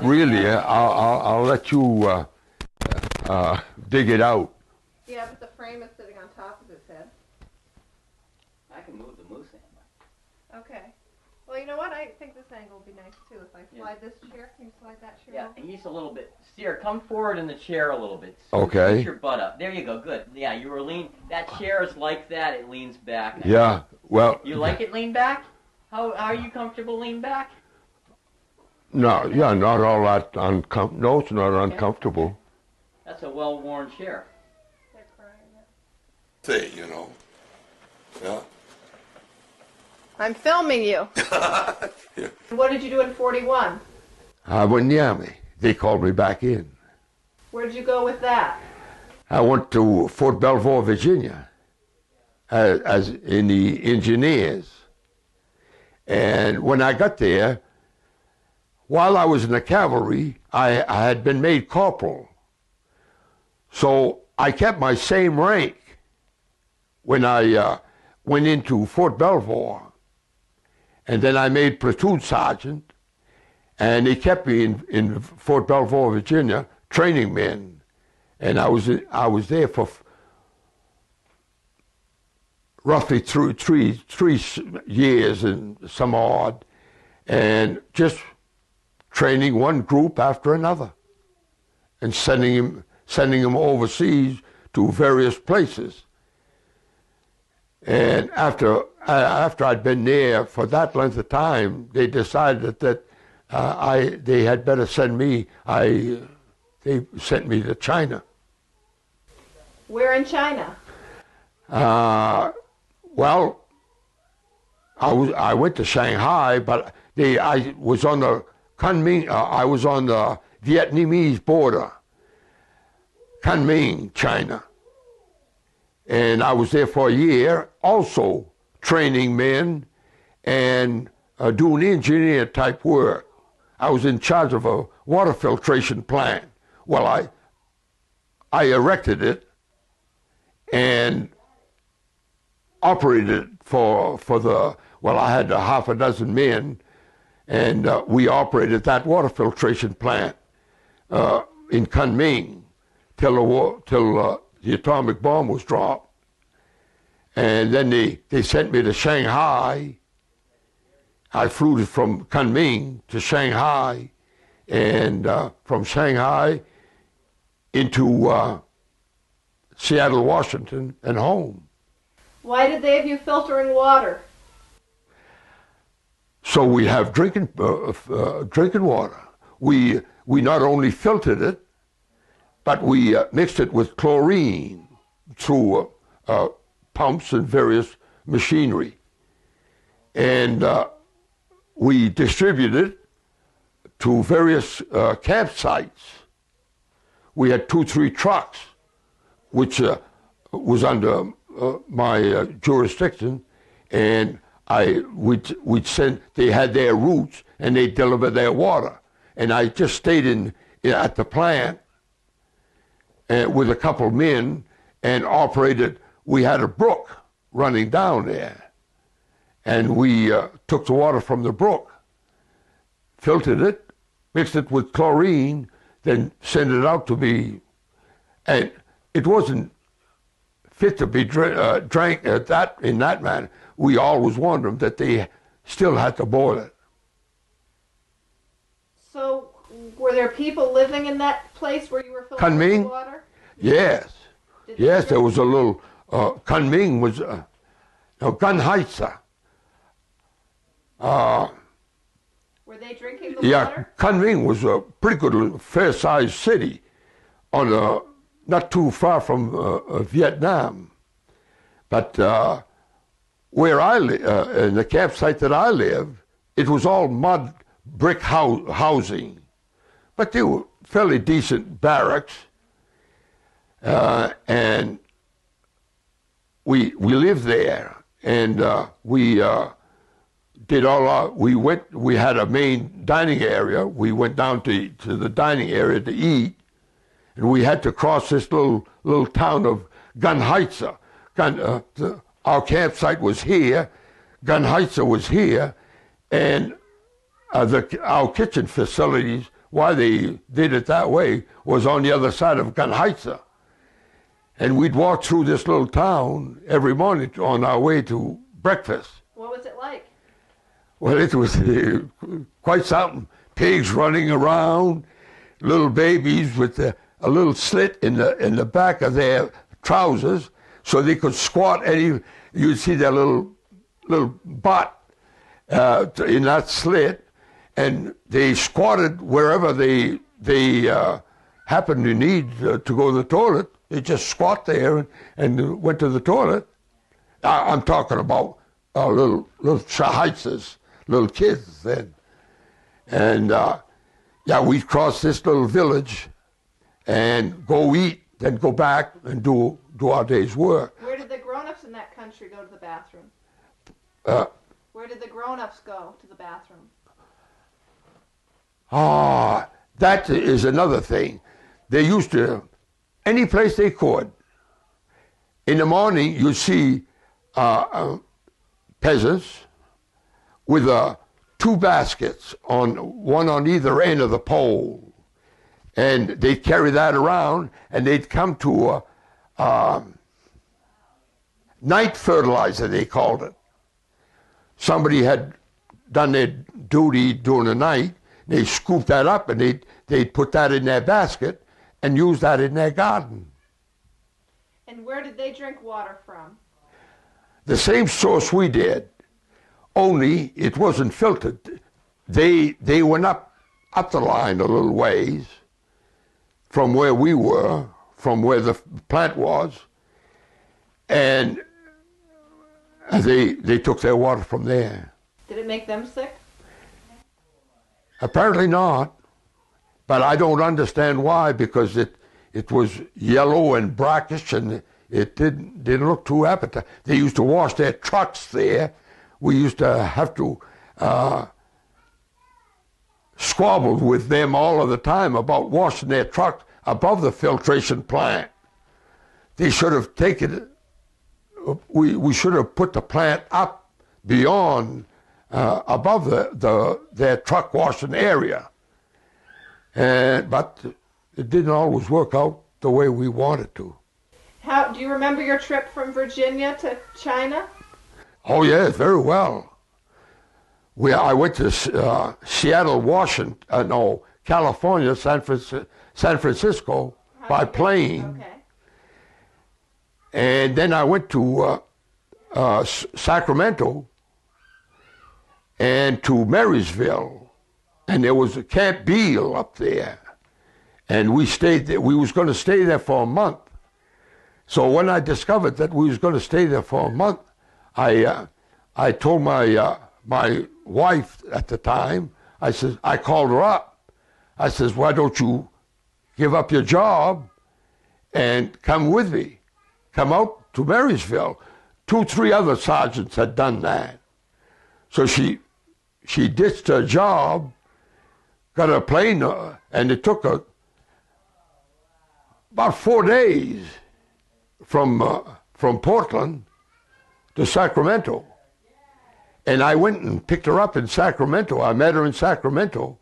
Really, I'll let you dig it out. Yeah, but the frame is sitting on top of his head. I can move the moose handler. Okay. Well, you know what? I think this angle would be nice too. If I slide this chair, can you slide that chair Yeah, over? he's a little bit. Cyr, come forward in the chair a little bit. Okay. Push your butt up. There you go. Good. Yeah, you were lean. That chair is like that. It leans back. Yeah. Well. You like it lean back? How are you comfortable lean back? No. Yeah. Not all that uncomfortable. No, it's not uncomfortable. That's a well-worn chair. They're crying now. Say, you know. Yeah. I'm filming you. Yeah. What did you do in 41? I went in the Army. They called me back in. Where did you go with that? I went to Fort Belvoir, Virginia, as in the engineers. And when I got there, while I was in the cavalry, I had been made corporal. So I kept my same rank when I went into Fort Belvoir. And then I made platoon sergeant, and they kept me in Fort Belvoir, Virginia, training men. And I was there for roughly three years and some odd, and just training one group after another, and sending them overseas to various places. And after I'd been there for that length of time, they decided that they had better send me. They sent me to China. Where in China? Well, I went to Shanghai, but I was on the Kunming. I was on the Vietnamese border, Kunming, China. And I was there for a year, also training men and doing engineer type work. I was in charge of a water filtration plant. Well, I erected it and operated it for I had a half a dozen men, and we operated that water filtration plant in Kunming till the atomic bomb was dropped. And then they sent me to Shanghai. I flew from Kunming to Shanghai, and from Shanghai into Seattle, Washington, and home. Why did they have you filtering water? So we have drinking water. We not only filtered it, but we mixed it with chlorine through pumps and various machinery. And we distributed it to various campsites. We had 2-3 trucks, which was under my jurisdiction, and we'd send, they had their routes and they delivered their water. And I just stayed at the plant with a couple of men and operated. We had a brook running down there, and we took the water from the brook, filtered it, mixed it with chlorine, then sent it out to be, and it wasn't fit to be drank in that manner. We always warned them that they still had to boil it. So, were there people living in that place where you were filtering the Kunming? water? Yes. Yes, there was a little, Kunming was, Gunheitsa. Were they drinking the Yeah, water? Kunming was a pretty good, fair-sized city not too far from Vietnam. But where I live, in the campsite that I live, it was all mud brick housing. But they were fairly decent barracks. And we lived there, and we did we had a main dining area. We went down to the dining area to eat, and we had to cross this little town of Gunheitsa. Our campsite was here, Gunheitsa was here, and our kitchen facilities why they did it that way was on the other side of Kunming. And we'd walk through this little town every morning on our way to breakfast. What was it like? Well, it was quite something. Pigs running around, little babies with a little slit in the back of their trousers, so they could squat any. You'd see their little butt in that slit, and they squatted wherever they happened to need to go to the toilet. They just squat there and went to the toilet. I'm talking about little shahaitzes, little kids then. And we'd cross this little village and go eat, then go back and do our day's work. Where did the grown-ups in that country go to the bathroom? Where did the grown-ups go to the bathroom? That is another thing. They used to, any place they could. In the morning, you see peasants with two baskets, one on either end of the pole. And they'd carry that around, and they'd come to night fertilizer, they called it. Somebody had done their duty during the night. They scooped that up, and they'd put that in their basket and use that in their garden. And where did they drink water from? The same source we did, only it wasn't filtered. They went up the line a little ways from where we were, from where the plant was, and they took their water from there. Did it make them sick? Apparently not, but I don't understand why, because it was yellow and brackish, and it didn't look too appetizing. They used to wash their trucks there. We used to have to squabble with them all of the time about washing their trucks above the filtration plant. They should have taken it, we should have put the plant up beyond, above their truck washing area. But it didn't always work out the way we wanted to. Do you remember your trip from Virginia to China? Oh yes, very well. I went to Seattle, Washington, California, San Francisco by plane. Okay. And then I went to Sacramento and to Marysville, and there was a Camp Beale up there, and we stayed there. We was going to stay there for a month. So when I discovered that we was going to stay there for a month, I told my wife at the time, I called her up. I says, why don't you give up your job and come with me? Come out to Marysville. 2-3 other sergeants had done that. So she ditched her job, got a plane, and it took her about 4 days from Portland to Sacramento. And I went and picked her up in Sacramento. I met her in Sacramento.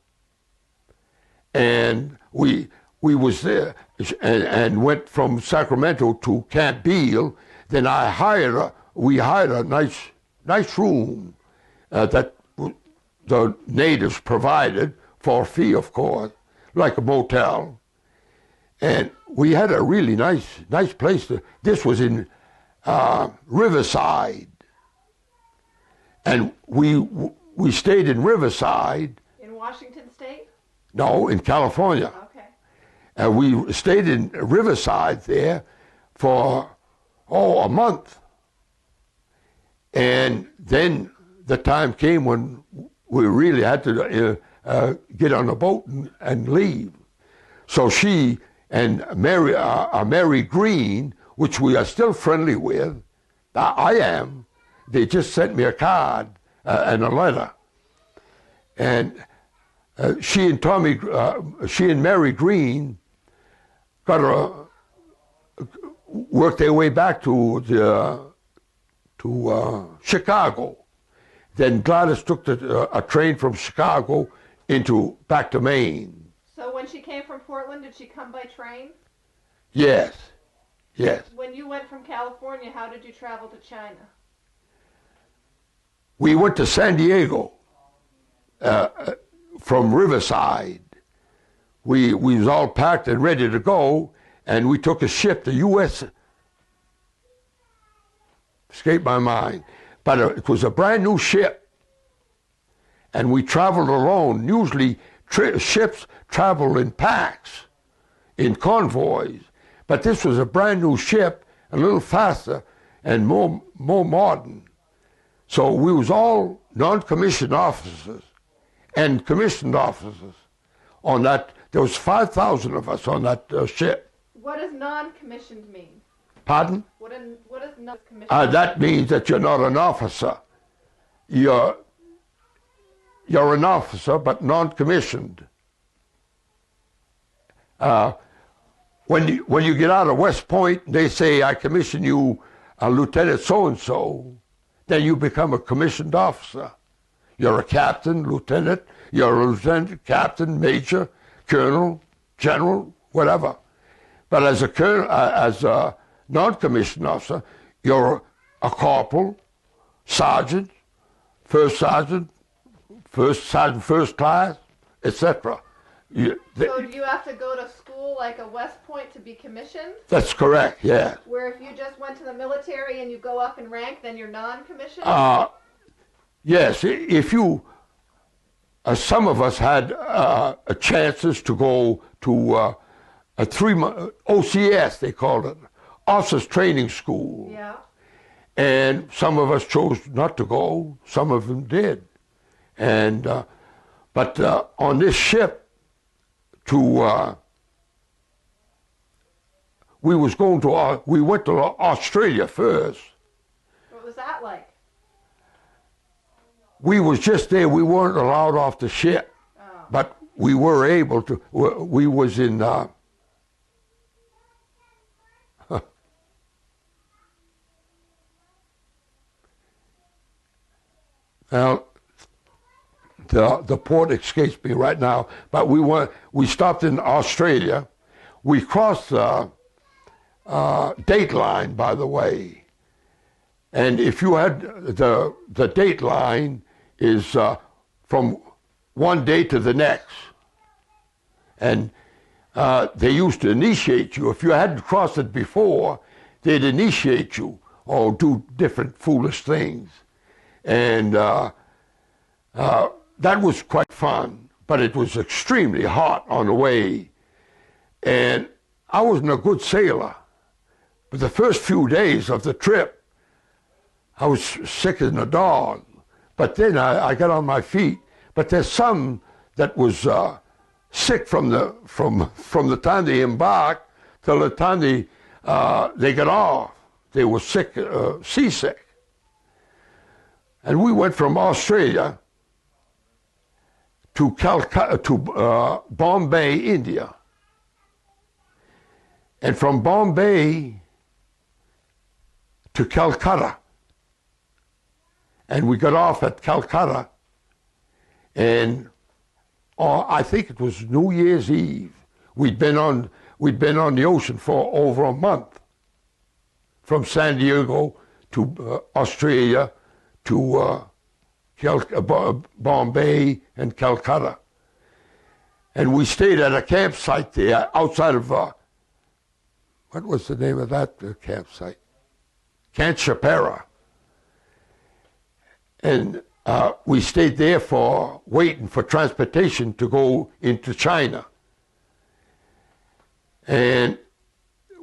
And we was there and went from Sacramento to Camp Beale. Then we hired a nice room that the natives provided for a fee, of course, like a motel. And we had a really nice place. This was in Riverside. And we stayed in Riverside. In Washington State? No, in California. Okay. And we stayed in Riverside there for, a month. And then the time came when we really had to get on a boat and leave. So she and Mary Green, which we are still friendly with, I am, they just sent me a card and a letter. And she and Mary Green worked their way back to Chicago. Then Gladys took a train from Chicago back to Maine. So when she came from Portland, did she come by train? Yes, yes. When you went from California, how did you travel to China? We went to San Diego from Riverside. We was all packed and ready to go, and we took a ship, the U.S. Escaped my mind, but it was a brand new ship, and we traveled alone. Usually ships travel in packs, in convoys, but this was a brand new ship, a little faster and more modern. So we was all non-commissioned officers and commissioned officers on that. There was 5,000 of us on that ship. What does non-commissioned mean? Pardon? What does non-commissioned That means that you're not an officer. You're an officer, but non-commissioned. When you get out of West Point, they say, I commission you a lieutenant so-and-so, then you become a commissioned officer. You're a captain, lieutenant, you're a lieutenant, captain, major, colonel, general, whatever. But as a non-commissioned officer, you're a corporal, sergeant, first sergeant, first class, etc. So do you have to go to school like a West Point to be commissioned? That's correct, yeah. Where if you just went to the military and you go up in rank, then you're non-commissioned? Yes, if you, some of us had chances to go to a 3-month, OCS they called it, Officers Training School. Yeah. And some of us chose not to go, some of them did. And, but on this ship, we went to Australia first. What was that like? We was just there. We weren't allowed off the ship, but we were able to. We was in. Now, the port escapes me right now, but we stopped in Australia. We crossed the date line, by the way. And if you had the date line is from one day to the next. And they used to initiate you. If you hadn't crossed it before, they'd initiate you or do different foolish things. And that was quite fun, but it was extremely hot on the way. And I wasn't a good sailor. But the first few days of the trip, I was sick as a dog. But then I got on my feet. But there's some that was sick from the time they embarked till the time they got off. They were sick, seasick. And we went from Australia to Calcutta, to Bombay, India. And from Bombay to Calcutta. And we got off at Calcutta, and I think it was New Year's Eve. We'd been on the ocean for over a month, from San Diego to Australia to Bombay and Calcutta. And we stayed at a campsite there outside of, what was the name of that campsite? Kanchapara. And we stayed there waiting for transportation to go into China. And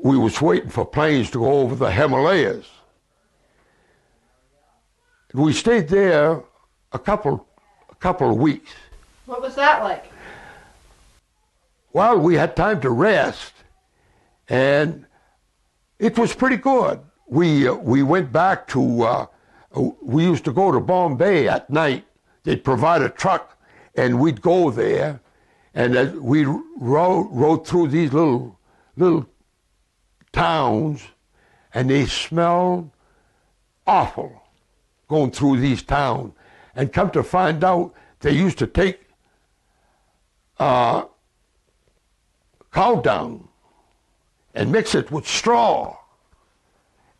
we was waiting for planes to go over the Himalayas. We stayed there a couple of weeks. What was that like? Well, we had time to rest, and it was pretty good. We went back to, we used to go to Bombay at night. They'd provide a truck, and we'd go there, and we rode through these little towns, and they smelled awful going through these towns. And come to find out, they used to take cow dung and mix it with straw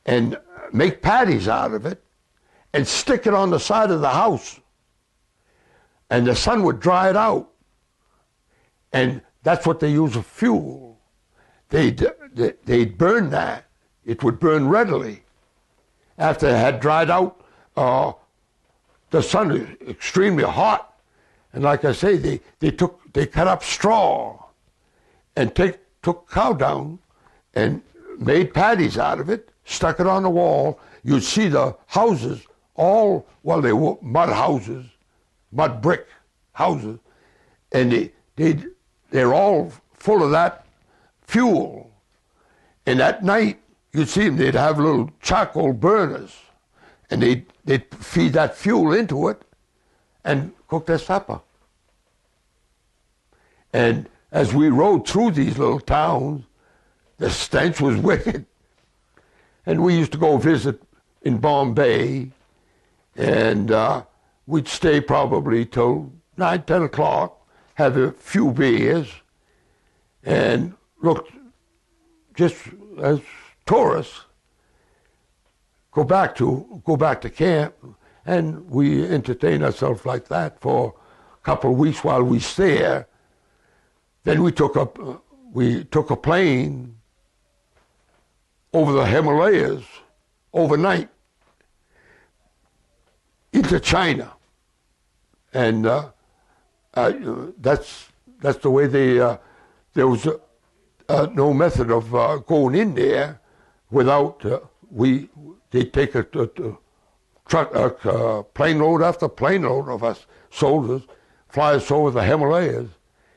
and make patties out of it and stick it on the side of the house. And the sun would dry it out. And that's what they use as fuel. They'd burn that. It would burn readily. After it had dried out, the sun is extremely hot. And like I say, they cut up straw and took cow dung and made patties out of it, stuck it on the wall. You'd see the houses all, well, they were mud houses, mud brick houses, and they're all full of that fuel. And at night, you'd see them, they'd have little charcoal burners, and they'd feed that fuel into it and cook their supper. And as we rode through these little towns, the stench was wicked. And we used to go visit in Bombay, and we'd stay probably till 9, 10 o'clock, have a few beers, and look, just as tourists, go back to camp, and we entertain ourselves like that for a couple of weeks while we stay there. Then we took a plane over the Himalayas overnight into China, and that's the way there was no method of going in there without they take a plane load after plane load of us soldiers, fly us over the Himalayas,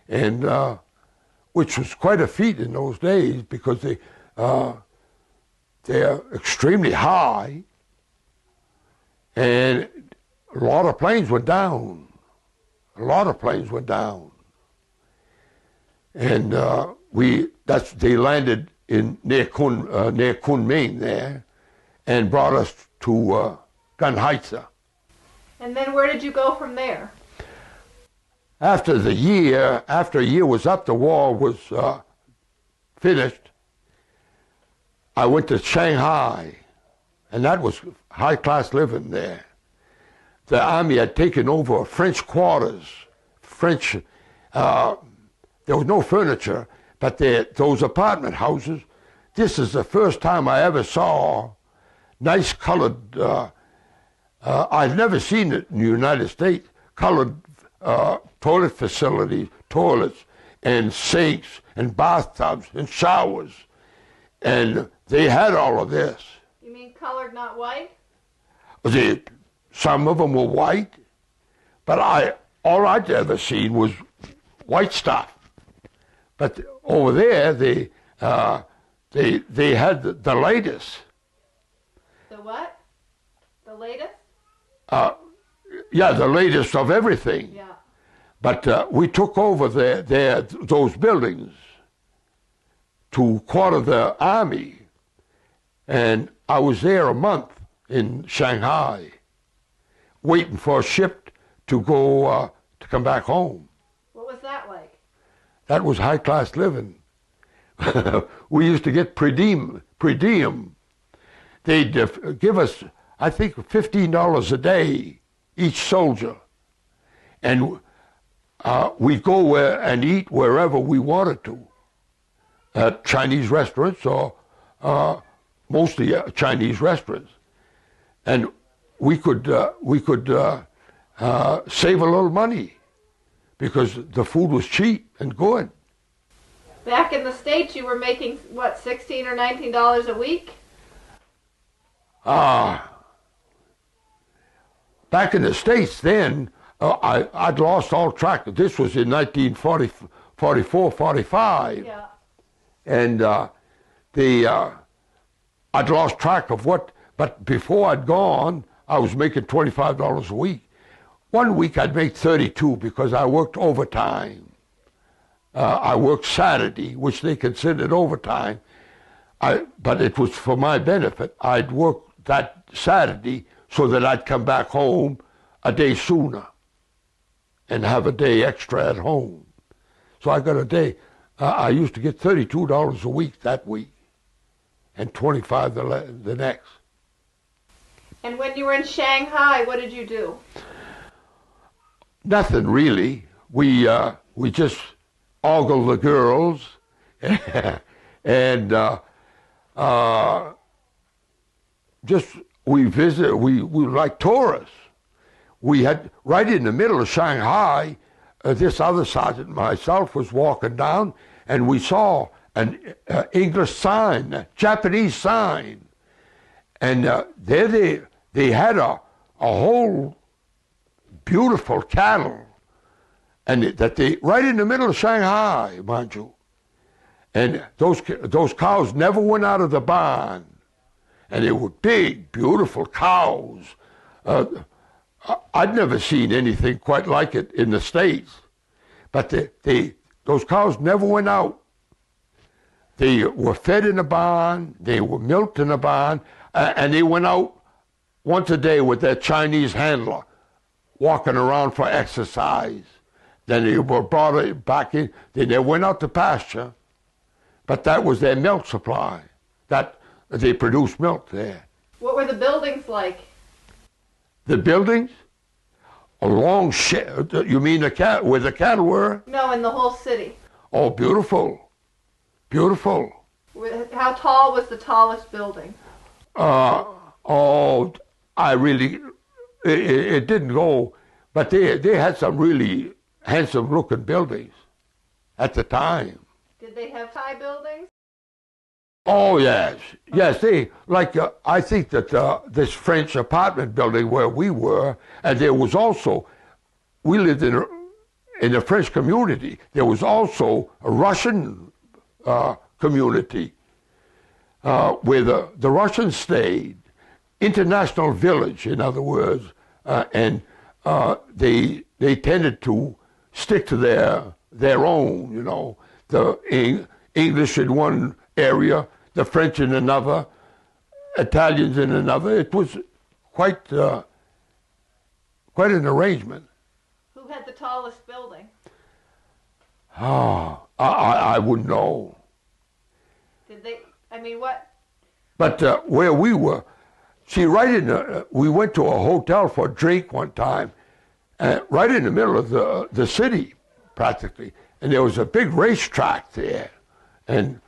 and which was quite a feat in those days because they're extremely high, and a lot of planes went down. A lot of planes went down, and they landed near Kunming there, and brought us to Shanghai. And then where did you go from there? After a year was up, the war was finished, I went to Shanghai, and that was high-class living there. The army had taken over French quarters. There was no furniture, but those apartment houses, this is the first time I ever saw nice colored, I've never seen it in the United States, colored toilet facilities, toilets, and sinks, and bathtubs, and showers. And they had all of this. You mean colored, not white? Some of them were white, but all I'd ever seen was white stuff. But over there, they had the latest. The what? The latest? Yeah, the latest of everything. Yeah. But we took over those buildings to quarter the army, and I was there a month in Shanghai, waiting for a ship to go to come back home. What was that like? That was high-class living. We used to get per diem. They'd give us, I think, $15 a day, each soldier. And we'd go and eat wherever we wanted to, at Chinese restaurants or mostly Chinese restaurants. And we could save a little money because the food was cheap and good. Back in the States, you were making, what, $16 or $19 a week? Back in the States then, I'd lost all track. This was in 1944, 45. Yeah. And I'd lost track of but before I'd gone, I was making $25 a week. One week I'd make 32 because I worked overtime. I worked Saturday, which they considered overtime, but it was for my benefit. I'd work that Saturday so that I'd come back home a day sooner and have a day extra at home. So I got a day. I used to get $32 a week that week, and 25 the next. And when you were in Shanghai, what did you do? Nothing really. We just ogled the girls, and just we visited. We were like tourists. We had right in the middle of Shanghai. This other sergeant and myself was walking down, and we saw an English sign, Japanese sign, and there they had a whole beautiful cattle, and that they right in the middle of Shanghai, mind you, and those cows never went out of the barn, and they were big, beautiful cows. I'd never seen anything quite like it in the States, but those cows never went out. They were fed in a barn, they were milked in a barn, and they went out once a day with their Chinese handler, walking around for exercise. Then they were brought back in, then they went out to pasture, but that was their milk supply. That they produced milk there. What were the buildings like? The buildings? A long shed. You mean where the cattle were? No, in the whole city. Oh, beautiful. Beautiful. How tall was the tallest building? It didn't go, but they had some really handsome looking buildings at the time. Did they have high buildings? Oh, yes. Yes, they, like, I think that this French apartment building where we were, and there was also, we lived in a French community. There was also a Russian community where the Russians stayed, international village, in other words, and they tended to stick to their own, you know, the English in one area, the French in another, Italians in another. It was quite an arrangement. Who had the tallest building? Oh, I wouldn't know. Did they, I mean, what? But where we were, see, we went to a hotel for a drink one time, right in the middle of the city, practically, and there was a big racetrack there, and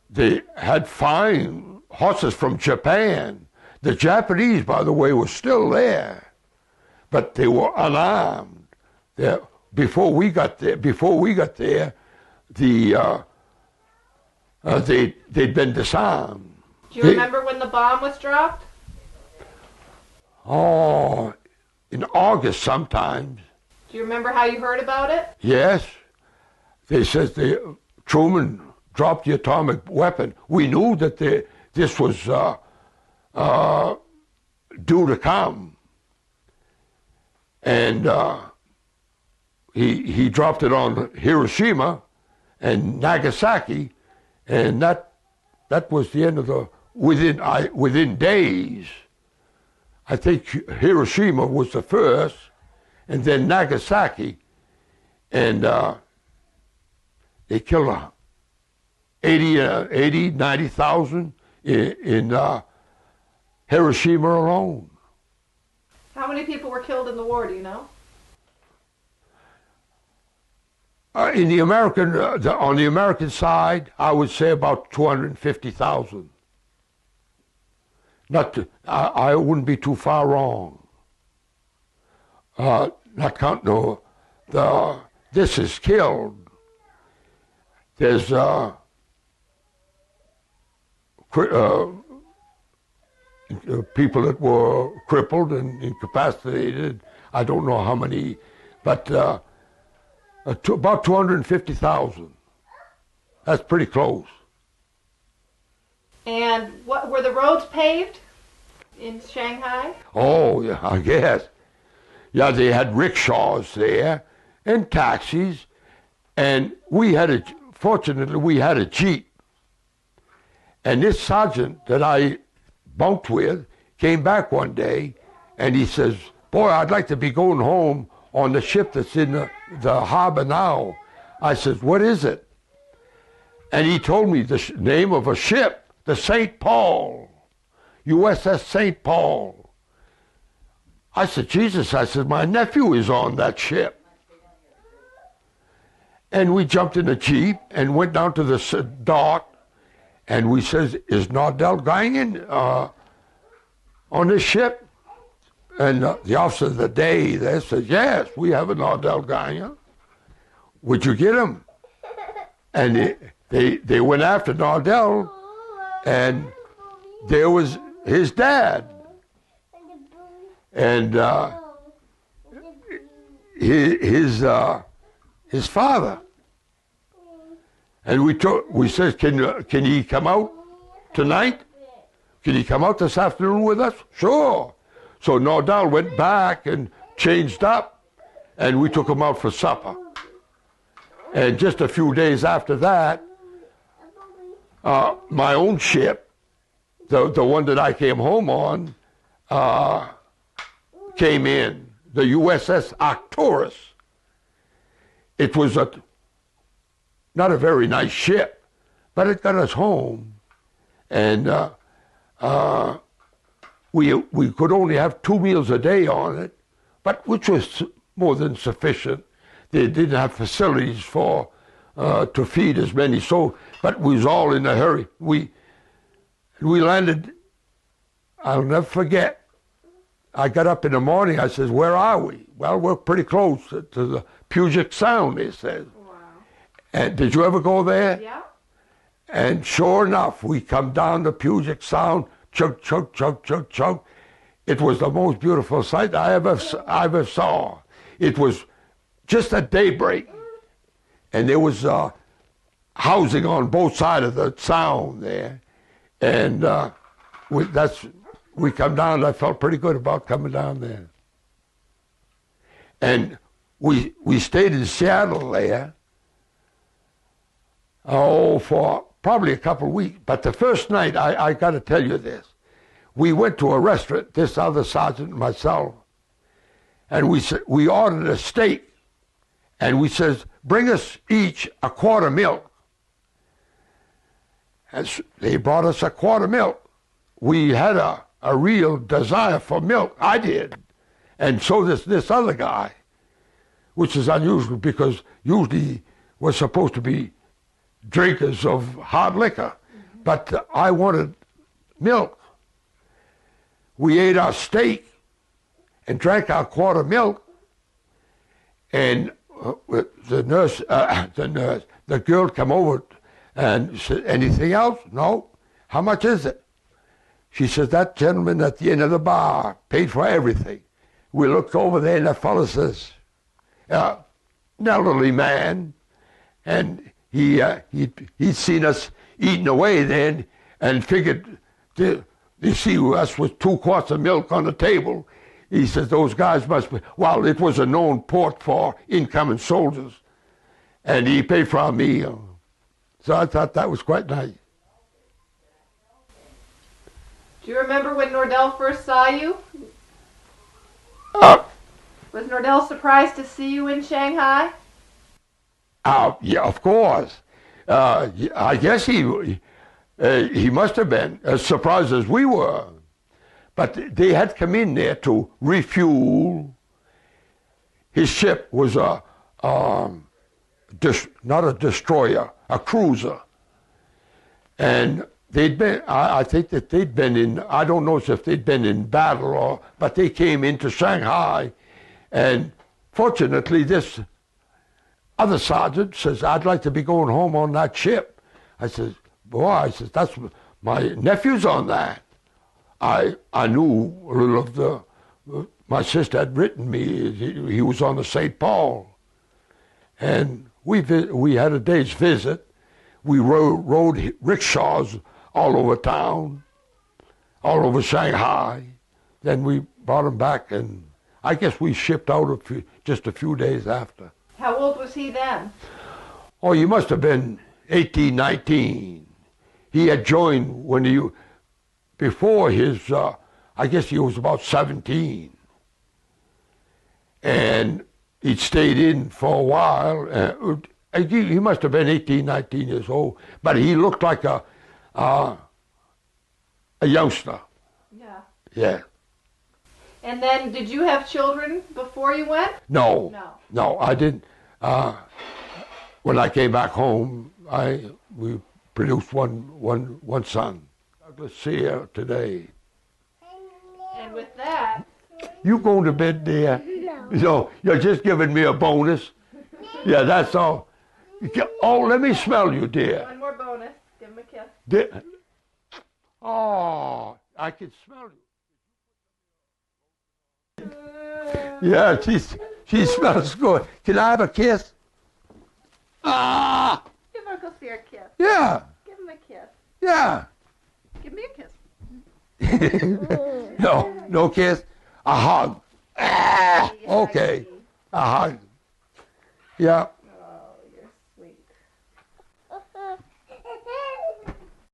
they had fine horses from Japan. The Japanese, by the way, were still there, but they were unarmed. Before we got there, they'd been disarmed. Do you remember when the bomb was dropped? Oh, in August sometimes. Do you remember how you heard about it? Yes. They said Truman dropped the atomic weapon. We knew that this was due to come. And he dropped it on Hiroshima and Nagasaki, and that was the end of within days. I think Hiroshima was the first, and then Nagasaki, and they killed 90,000 in Hiroshima alone. How many people were killed in the war, do you know? In the American, on the American side, I would say about 250,000. I wouldn't be too far wrong. Not counting this is killed. There's people that were crippled and incapacitated. I don't know how many, but about 250,000. That's pretty close. And what were the roads paved in Shanghai? Oh, yeah, I guess. Yeah, they had rickshaws there and taxis, and fortunately, we had a Jeep. And this sergeant that I bunked with came back one day, and he says, "Boy, I'd like to be going home on the ship that's in the harbor now." I says, "What is it?" And he told me the name of a ship, the St. Paul, USS St. Paul. I said, Jesus, I said, my nephew is on that ship. And we jumped in a Jeep and went down to the dock, and we says, is Nordell Guyton on this ship? And the officer of the day there says, yes, we have a Nordell Guyton. Would you get him? And they went after Nordell, and there was his dad. And his father. And we said, can he come out tonight? Can he come out this afternoon with us? Sure. So Nordell went back and changed up, and we took him out for supper. And just a few days after that, my own ship, the one that I came home on, came in, the USS Arcturus. It was not a very nice ship, but it got us home. And we could only have 2 meals a day on it, but which was more than sufficient. They didn't have facilities to feed as many, but we was all in a hurry. We landed, I'll never forget, I got up in the morning, I says, where are we? Well, we're pretty close to the Puget Sound, they said. Wow. And did you ever go there? Yeah. And sure enough, we come down the Puget Sound, chug, chug, chug, chug, chug. It was the most beautiful sight I ever saw. It was just at daybreak, and there was housing on both sides of the sound there. And we come down, I felt pretty good about coming down there. And we stayed in Seattle there, for probably a couple of weeks. But the first night, I got to tell you this. We went to a restaurant, this other sergeant and myself, and we ordered a steak, and we says, bring us each a quart of milk. And they brought us a quart of milk. We had a real desire for milk. I did. And so this other guy, which is unusual because usually we're supposed to be drinkers of hard liquor. Mm-hmm. But I wanted milk. We ate our steak and drank our quart of milk. And the girl come over and said, anything else? No. How much is it? She says, that gentleman at the end of the bar paid for everything. We looked over there, and that fellow says, an elderly man, and he'd seen us eating away then, and figured, you see us with 2 quarts of milk on the table. He says, those guys must be, well, it was a known port for incoming soldiers, and he paid for our meal. So I thought that was quite nice. Do you remember when Nordell first saw you? Was Nordell surprised to see you in Shanghai? Yeah, of course. I guess he must have been as surprised as we were. But they had come in there to refuel. His ship was not a destroyer, a cruiser. And they'd been, I think that they'd been in, I don't know if they'd been in battle but they came into Shanghai. And fortunately, this other sergeant says, I'd like to be going home on that ship. I says, boy, that's my nephew's on that. I knew a little of my sister had written me, he was on the St. Paul. And we had a day's visit. We rode rickshaws all over town, all over Shanghai. Then we brought him back, and I guess we shipped out just a few days after. How old was he then? Oh, he must have been 18, 19. He had joined before his, I guess he was about 17. And he'd stayed in for a while, He must have been 18, 19 years old, but he looked like a youngster. Yeah. Yeah. And then, did you have children before you went? No. No. No, I didn't. When I came back home, we produced one son. Douglas Cyr today. And with that, You going to bed, dear? No. You're just giving me a bonus. Yeah, that's all. Oh, let me smell you, dear. one more bonus. Give him a kiss. Oh, I can smell you. Yeah, she smells good. Can I have a kiss? Ah, Give Uncle Cyr a kiss. yeah, Give him a kiss. yeah. Give me a kiss. No kiss. A hug. Ah, okay, a hug. Yeah.